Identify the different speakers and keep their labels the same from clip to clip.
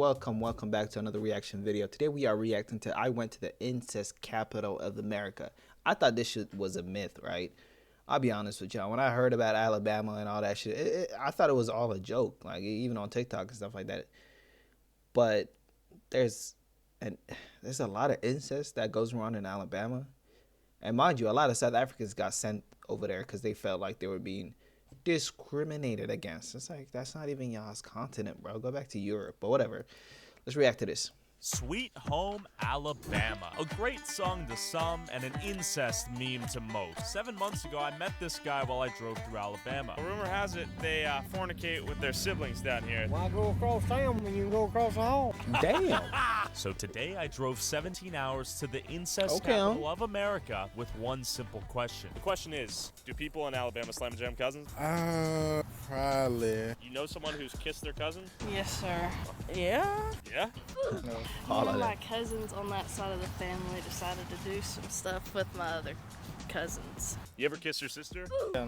Speaker 1: welcome back to another reaction video. Today we are reacting to I Went to the Incest Capital of America. I thought this shit was a myth, right? I'll be honest with y'all. When I heard about Alabama and all that shit, I thought it was all a joke, like even on TikTok and stuff like that. But there's a lot of incest that goes around in Alabama. And mind you, a lot of South Africans got sent over there because they felt like they were being discriminated against. It's like, that's not even y'all's continent, bro. Go back to Europe, but whatever. Let's react to this.
Speaker 2: Sweet Home Alabama, a great song to some and an incest meme to most. 7 months ago, I met this guy while I drove through Alabama.
Speaker 3: Rumor has it they fornicate with their siblings down here.
Speaker 4: Why go across town when you can go across the hall?
Speaker 1: Damn.
Speaker 2: So today I drove 17 hours to the incest capital of America with one simple question.
Speaker 3: The question is, do people in Alabama slam jam cousins?
Speaker 4: Probably.
Speaker 3: You know someone who's kissed their cousin?
Speaker 5: Yes, sir.
Speaker 4: Yeah?
Speaker 3: Yeah?
Speaker 4: No.
Speaker 1: All
Speaker 5: One
Speaker 1: of
Speaker 5: of my
Speaker 1: that.
Speaker 5: cousins on that side of the family decided to do some stuff with my other cousins.
Speaker 3: You ever kiss your sister?
Speaker 4: No.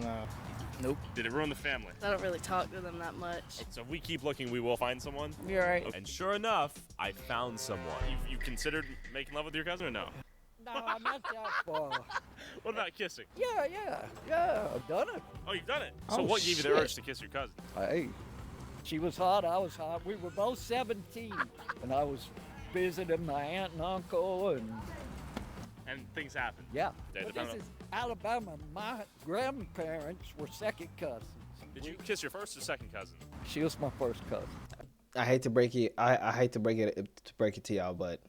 Speaker 1: Nope.
Speaker 3: Did it ruin the family?
Speaker 5: I don't really talk to them that much.
Speaker 3: So if we keep looking, we will find someone?
Speaker 5: You're right.
Speaker 2: And sure enough, I found someone.
Speaker 3: You considered making love with your cousin or no?
Speaker 4: No, not that far.
Speaker 3: What about kissing?
Speaker 4: Yeah, I've done it.
Speaker 3: Oh, you've done it. So
Speaker 1: Oh,
Speaker 3: what gave you the
Speaker 1: shit.
Speaker 3: urge to kiss your cousin?
Speaker 4: Hey, she was hot, I was hot. We were both 17, and I was visiting my aunt and uncle, and
Speaker 3: And things happen.
Speaker 4: yeah.
Speaker 3: They
Speaker 4: But
Speaker 3: depend
Speaker 4: this
Speaker 3: on-
Speaker 4: is Alabama. My grandparents were second cousins.
Speaker 3: Did you kiss your first or second cousin?
Speaker 4: She was my first cousin.
Speaker 1: I hate to break it. I hate to break it to y'all, but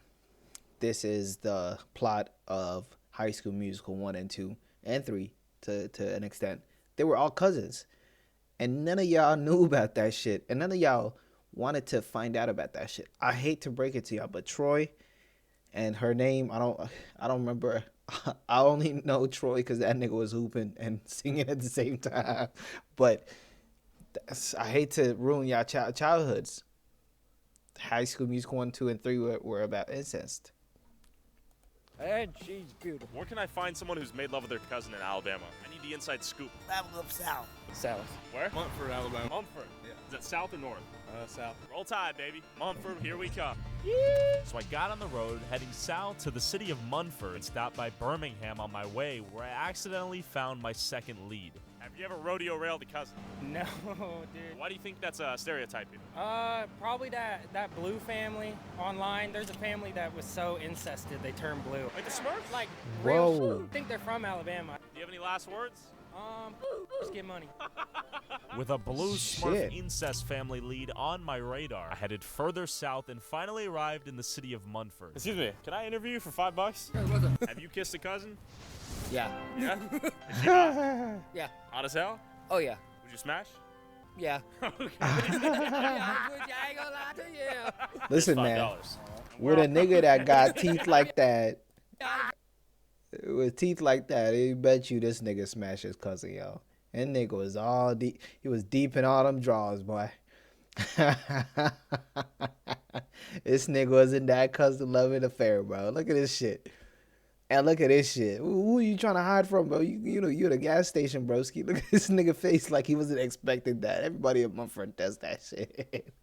Speaker 1: this is the plot of High School Musical 1 and 2 and 3 to an extent. They were all cousins, and none of y'all knew about that shit, and none of y'all wanted to find out about that shit. I hate to break it to y'all, but Troy and her name, I don't remember. I only know Troy because that nigga was hooping and singing at the same time. But I hate to ruin y'all childhoods. High School Musical 1, 2, and 3 were about incest.
Speaker 4: And she's beautiful.
Speaker 3: Where can I find someone who's made love with their cousin in Alabama? I need the inside scoop.
Speaker 6: Travel up south.
Speaker 4: South.
Speaker 3: Where?
Speaker 7: Montford, Alabama.
Speaker 3: Mumford.
Speaker 7: Yeah.
Speaker 3: Is that south or north?
Speaker 7: South.
Speaker 3: Roll Tide, baby. Mumford, here we come.
Speaker 2: So I got on the road heading south to the city of Munford and stopped by Birmingham on my way, where I accidentally found my second lead.
Speaker 3: Have you ever rodeo railed a cousin?
Speaker 8: No, dude.
Speaker 3: Why do you think that's stereotyping?
Speaker 8: Probably that blue family online. There's a family that was so incested they turned blue.
Speaker 3: Like the Smurfs?
Speaker 8: Like
Speaker 1: Whoa.
Speaker 8: real. I think they're from Alabama.
Speaker 3: Do you have any last words?
Speaker 8: Just get money.
Speaker 2: With a blue Smurf
Speaker 1: Shit.
Speaker 2: incest family lead on my radar, I headed further south and finally arrived in the city of Munford.
Speaker 3: Excuse me, can I interview you for $5? Have you kissed a cousin?
Speaker 4: Yeah.
Speaker 3: Yeah? Is she hot?
Speaker 4: Yeah.
Speaker 3: Hot as hell?
Speaker 4: Oh, yeah.
Speaker 3: Would you smash?
Speaker 4: Yeah.
Speaker 3: Okay.
Speaker 4: I ain't gonna lie to you.
Speaker 1: Listen,
Speaker 3: $5.
Speaker 1: man, with a nigga that got teeth like that, with teeth like that, I bet you this nigga smashed his cousin, yo. And nigga was all deep. He was deep in all them drawers, boy. This nigga was in that cousin loving affair, bro. Look at this shit. And look at this shit. Who are you trying to hide from, bro? You know, you're at a gas station, broski. Look at this nigga face like he wasn't expecting that. Everybody in Mumford does that shit.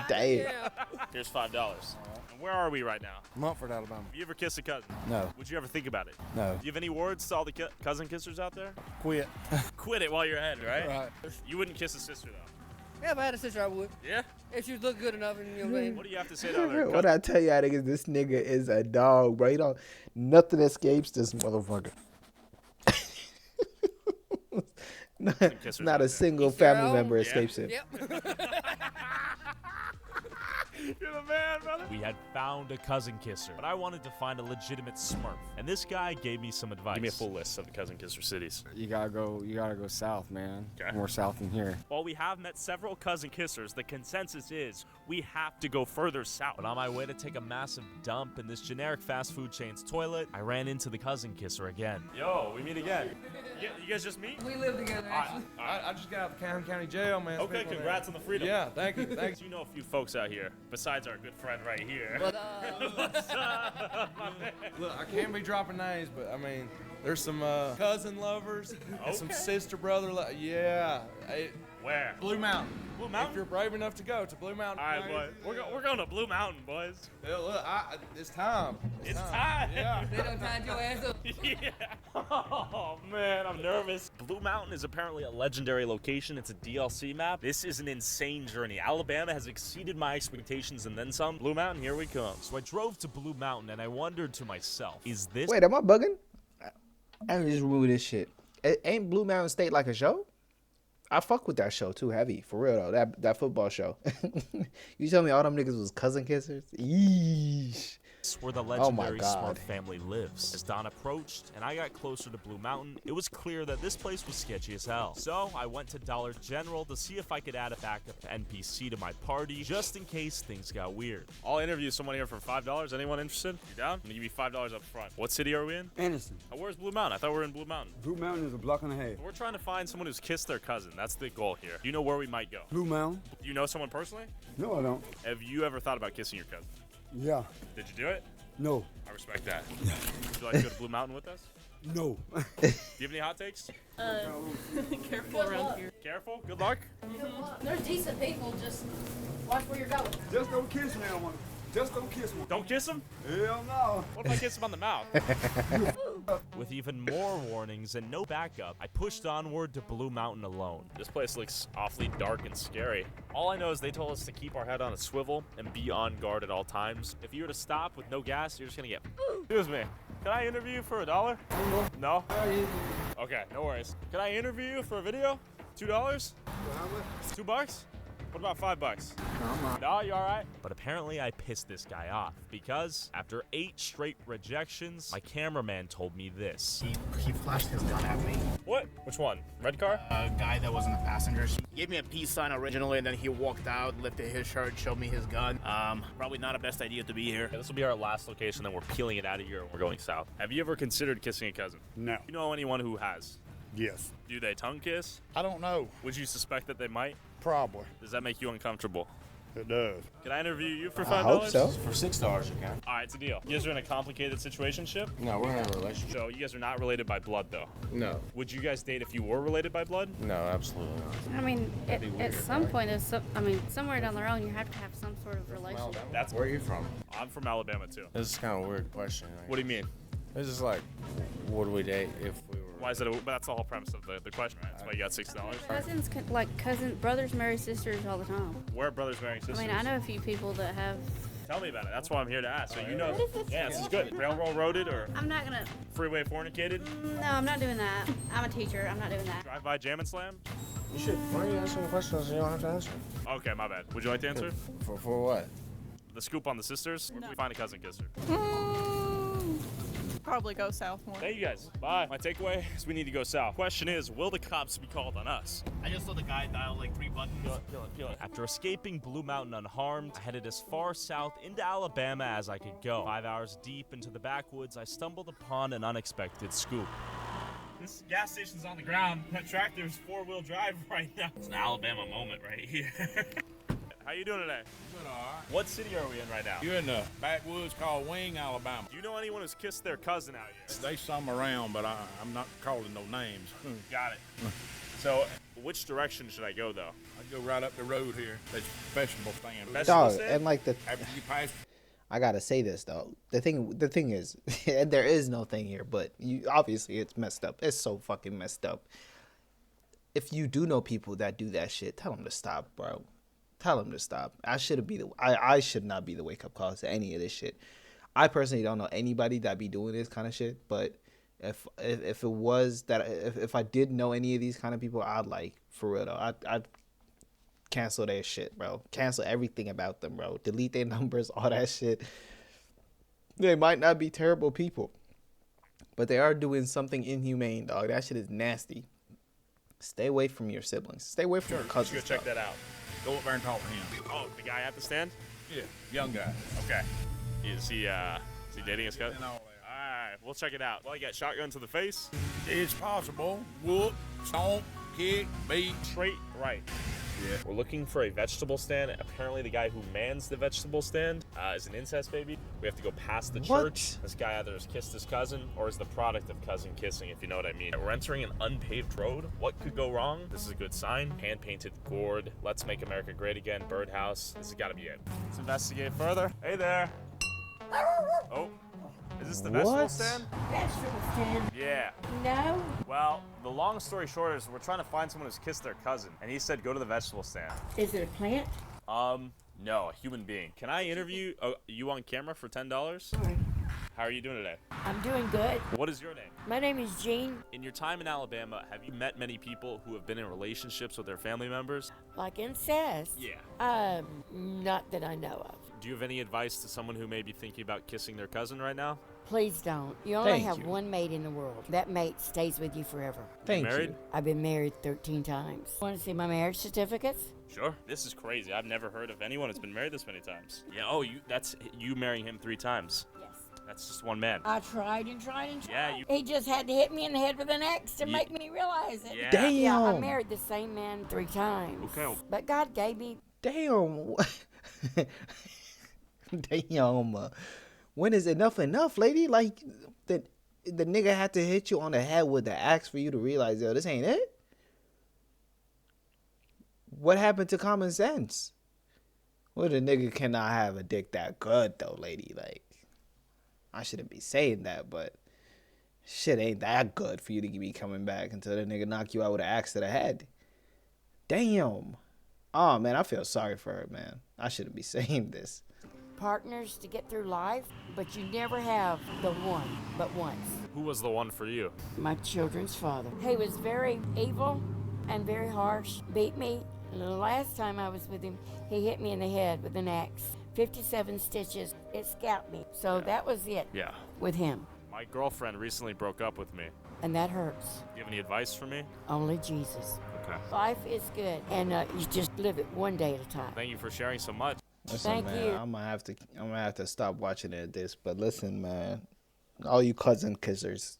Speaker 1: Damn.
Speaker 3: Here's $5. And where are we right now?
Speaker 7: Montford, Alabama.
Speaker 3: Have you ever kissed a cousin?
Speaker 7: No.
Speaker 3: Would you ever think about it?
Speaker 7: No.
Speaker 3: Do you have any words to all the cousin kissers out there?
Speaker 7: Quit.
Speaker 3: Quit it while you're ahead, right?
Speaker 7: Right.
Speaker 3: You wouldn't kiss a sister, though.
Speaker 4: Yeah, if I had a sister, I would.
Speaker 3: Yeah?
Speaker 4: If she looked good enough, and you know what I mean.
Speaker 3: What do you have to say to other
Speaker 1: What I tell y'all niggas, this nigga is a dog, bro. Nothing escapes this motherfucker. not
Speaker 3: kissers out
Speaker 1: not
Speaker 3: there.
Speaker 1: a single
Speaker 4: Each their
Speaker 1: family
Speaker 4: own.
Speaker 1: member
Speaker 3: Yeah.
Speaker 1: escapes him.
Speaker 4: Yep.
Speaker 3: You're the man, brother.
Speaker 2: We had found a cousin kisser, but I wanted to find a legitimate Smurf, and this guy gave me some advice.
Speaker 3: Give me a full list of the cousin kisser cities.
Speaker 7: You gotta go south, man.
Speaker 3: Okay.
Speaker 7: More south than here.
Speaker 3: While we have met several cousin kissers, the consensus is we have to go further south.
Speaker 2: But on my way to take a massive dump in this generic fast food chain's toilet, I ran into the cousin kisser again.
Speaker 3: Yo, we meet again. You guys just meet?
Speaker 4: We live together, actually.
Speaker 7: I just got out of the county jail, man.
Speaker 3: Okay, congrats on the freedom.
Speaker 7: Yeah, thank you. Thanks.
Speaker 3: You know a few folks out here, besides our good friend right here.
Speaker 4: But,
Speaker 3: What's up, my man?
Speaker 7: Look, I can't be dropping names, but I mean, there's some cousin lovers and some sister brother. Yeah.
Speaker 2: Where?
Speaker 7: Blue Mountain.
Speaker 2: Blue
Speaker 7: If
Speaker 2: Mountain?
Speaker 7: you're brave enough to go to Blue Mountain.
Speaker 2: All right, boy. We're going to Blue Mountain, boys.
Speaker 7: Yeah, look, it's time.
Speaker 2: It's time.
Speaker 7: Yeah.
Speaker 6: They done tied your ass up.
Speaker 2: Yeah. Oh, man, I'm nervous. Blue Mountain is apparently a legendary location. It's a DLC map. This is an insane journey. Alabama has exceeded my expectations and then some. Blue Mountain, here we come. So I drove to Blue Mountain and I wondered to myself, is this...
Speaker 1: Wait, am I bugging? I just remove this shit. Ain't Blue Mountain State like a show? I fuck with that show too heavy, for real though. That football show. You tell me all them niggas was cousin kissers? Yeesh.
Speaker 2: where the
Speaker 1: Oh my
Speaker 2: legendary
Speaker 1: God.
Speaker 2: Smart family lives. As dawn approached and I got closer to Blue Mountain, it was clear that this place was sketchy as hell. So I went to Dollar General to see if I could add a backup NPC to my party, just in case things got weird. I'll interview someone here for $5. Anyone interested? You down? I'm gonna give you $5 up front. What city are we in?
Speaker 9: Anderson.
Speaker 2: Where's Blue Mountain? I thought we were in Blue Mountain.
Speaker 9: Blue Mountain is a block and a half.
Speaker 2: We're trying to find someone who's kissed their cousin. That's the goal here. You know where we might go.
Speaker 9: Blue Mountain?
Speaker 2: You know someone personally?
Speaker 9: No, I don't.
Speaker 2: Have you ever thought about kissing your cousin?
Speaker 9: Yeah.
Speaker 2: Did you do it?
Speaker 9: No.
Speaker 2: I respect that. Would you like to go to Blue Mountain with us?
Speaker 9: No.
Speaker 2: Do you have any hot takes?
Speaker 5: Careful around here.
Speaker 2: Careful. Good luck.
Speaker 10: There's decent people, just watch where you're going.
Speaker 9: Just don't kiss me, I want. Just don't kiss me.
Speaker 2: Don't kiss him?
Speaker 9: Hell no.
Speaker 2: What if I kiss him on the mouth? With even more warnings and no backup, I pushed onward to Blue Mountain alone. This place looks awfully dark and scary. All I know is they told us to keep our head on a swivel and be on guard at all times. If you were to stop with no gas, you're just gonna get... Excuse me. Can I interview you for $1? No? Okay, no worries. Can I interview you for a video? $2? $2? What about $5? No, you all right? But apparently I pissed this guy off because after 8 straight rejections, my cameraman told me this.
Speaker 11: He flashed his gun at me.
Speaker 2: What? Which one? Red car?
Speaker 11: A guy that wasn't a passenger. He gave me a peace sign originally, and then he walked out, lifted his shirt, showed me his gun. Probably not a best idea to be here.
Speaker 2: Okay, this will be our last location, then we're peeling it out of here and we're going south. Have you ever considered kissing a cousin?
Speaker 9: No.
Speaker 2: You know anyone who has?
Speaker 9: Yes.
Speaker 2: Do they tongue kiss?
Speaker 9: I don't know.
Speaker 2: Would you suspect that they might?
Speaker 9: Probably.
Speaker 2: Does that make you uncomfortable?
Speaker 9: It does.
Speaker 2: Can I interview you for $5?
Speaker 1: I hope so.
Speaker 11: For $6 you can.
Speaker 2: All right, it's a deal. You guys are in a complicated situationship?
Speaker 11: No, we're in a relationship.
Speaker 2: So you guys are not related by blood, though.
Speaker 11: No.
Speaker 2: Would you guys date if you were related by blood?
Speaker 11: No, absolutely not.
Speaker 10: I mean, at some point, somewhere down the road, you have to have some sort of relationship.
Speaker 2: That's
Speaker 11: Where are you from?
Speaker 2: I'm from Alabama, too.
Speaker 11: This is kind of a weird question.
Speaker 2: What do you mean?
Speaker 11: It's just like, would we date if we were...
Speaker 2: Why is it? But that's the whole premise of the question, right? That's why you got $6.
Speaker 10: Cousins, brothers marry sisters all the time.
Speaker 2: Where are brothers marrying sisters?
Speaker 10: I mean, I know a few people that have.
Speaker 2: Tell me about it. That's why I'm here to ask. So you know.
Speaker 10: What is this?
Speaker 2: Yeah, this is good. Railroad roaded or
Speaker 10: I'm not gonna.
Speaker 2: freeway fornicated?
Speaker 10: No, I'm not doing that. I'm a teacher. I'm not doing that.
Speaker 2: Drive by jam and slam?
Speaker 11: You should. Why are you asking questions you don't have to answer?
Speaker 2: Okay, my bad. Would you like to answer?
Speaker 11: For what?
Speaker 2: The scoop on the sisters? Or do we find a cousin kisser?
Speaker 5: Probably go south more.
Speaker 2: Thank you guys. Bye. My takeaway is we need to go south. Question is, will the cops be called on us?
Speaker 11: I just saw the guy dial like 3 buttons.
Speaker 2: Feel it. After escaping Blue Mountain unharmed, I headed as far south into Alabama as I could go. 5 hours deep into the backwoods, I stumbled upon an unexpected scoop. This gas station's on the ground. That tractor's 4-wheel drive right now. It's an Alabama moment right here. How you doing today?
Speaker 7: Doing all right.
Speaker 2: What city are we in right now?
Speaker 7: You're in the backwoods called Wing, Alabama.
Speaker 2: Do you know anyone who's kissed their cousin out here?
Speaker 7: They some around, but I'm not calling no names.
Speaker 2: Got it. So, which direction should I go though?
Speaker 7: I go right up the road here. That's vegetable stand.
Speaker 2: Vegetable
Speaker 1: Dog,
Speaker 2: stand?
Speaker 1: and like the,
Speaker 7: After you pass,
Speaker 1: I gotta say this though. The thing is, and there is no thing here, but obviously it's messed up. It's so fucking messed up. If you do know people that do that shit, tell them to stop, bro. Tell them to stop. I should not be the wake up call to any of this shit. I personally don't know anybody that be doing this kind of shit, but if it was that, if I did know any of these kind of people, I'd like, for real though, I'd cancel their shit, bro. Cancel everything about them, bro. Delete their numbers, all that shit. They might not be terrible people, but they are doing something inhumane, dog. That shit is nasty. Stay away from your siblings. Stay away from your cousins.
Speaker 2: Let's go check that out.
Speaker 7: go up there and talk to him.
Speaker 2: Oh, the guy at the stand?
Speaker 7: Yeah, young guy.
Speaker 2: Okay. Is he dating his cousin?
Speaker 7: And all that.
Speaker 2: Alright, we'll check it out. Well, you got shotgun to the face.
Speaker 7: It's possible. Whoop, stomp, kick, beat.
Speaker 2: Straight right.
Speaker 7: Yeah.
Speaker 2: We're looking for a vegetable stand. Apparently the guy who mans the vegetable stand is an incest baby. We have to go past the church. This guy either has kissed his cousin or is the product of cousin kissing, if you know what I mean. We're entering an unpaved road. What could go wrong? This is a good sign. Hand-painted gourd. Let's make America great again. Birdhouse. This has got to be it. Let's investigate further. Hey there. Oh. Is this the vegetable stand?
Speaker 6: Vegetable stand?
Speaker 2: Yeah.
Speaker 6: No.
Speaker 2: Well, the long story short is we're trying to find someone who's kissed their cousin, and he said go to the vegetable stand.
Speaker 6: Is it a plant?
Speaker 2: No, a human being. Can I interview you on camera for $10?
Speaker 6: Sorry.
Speaker 2: How are you doing today?
Speaker 6: I'm doing good.
Speaker 2: What is your name?
Speaker 6: My name is Jean.
Speaker 2: In your time in Alabama, have you met many people who have been in relationships with their family members?
Speaker 6: Like incest?
Speaker 2: Yeah.
Speaker 6: Not that I know of.
Speaker 2: Do you have any advice to someone who may be thinking about kissing their cousin right now?
Speaker 6: Please don't. You only
Speaker 1: Thank
Speaker 6: have
Speaker 1: you.
Speaker 6: one mate in the world. That mate stays with you forever.
Speaker 1: Thank
Speaker 2: Married?
Speaker 1: you.
Speaker 6: I've been married 13 times. Want to see my marriage certificates?
Speaker 2: Sure. This is crazy. I've never heard of anyone that's been married this many times. Yeah. Oh, that's you marrying him 3 times.
Speaker 6: Yes.
Speaker 2: That's just one man.
Speaker 6: I tried and tried and tried.
Speaker 2: Yeah, you-
Speaker 6: He just had to hit me in the head with an axe to make me realize it.
Speaker 2: Yeah.
Speaker 1: Damn.
Speaker 6: Yeah, I married the same man 3 times.
Speaker 2: Okay.
Speaker 6: But God gave me.
Speaker 1: Damn. Damn. When is enough enough, lady? Like, the nigga had to hit you on the head with the axe for you to realize, yo, this ain't it? What happened to common sense? Well, the nigga cannot have a dick that good, though, lady. Like, I shouldn't be saying that, but shit ain't that good for you to be coming back until the nigga knock you out with an axe to the head. Damn. Oh, man, I feel sorry for her, man. I shouldn't be saying this.
Speaker 6: Partners to get through life, but you never have the one but once.
Speaker 2: Who was the one for you?
Speaker 6: My children's father. He was very evil and very harsh, beat me. And the last time I was with him, he hit me in the head with an axe. 57 stitches. It scalped me. So that was it
Speaker 2: Yeah.
Speaker 6: with him.
Speaker 2: My girlfriend recently broke up with me.
Speaker 6: And that hurts.
Speaker 2: Do you have any advice for me?
Speaker 6: Only Jesus.
Speaker 2: Okay.
Speaker 6: Life is good, and you just live it one day at a time.
Speaker 2: Thank you for sharing so much.
Speaker 1: Listen,
Speaker 6: Thank
Speaker 1: man,
Speaker 6: you.
Speaker 1: I'm gonna have to stop watching it this. But listen, man, all you cousin kissers,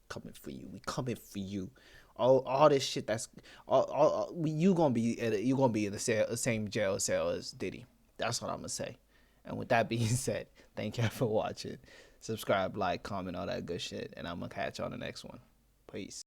Speaker 1: coming for you. We coming for you. All this shit that's you gonna be in the same jail cell as Diddy. That's what I'm gonna say. And with that being said, thank you for watching. Subscribe, like, comment, all that good shit, and I'm gonna catch you on the next one. Peace.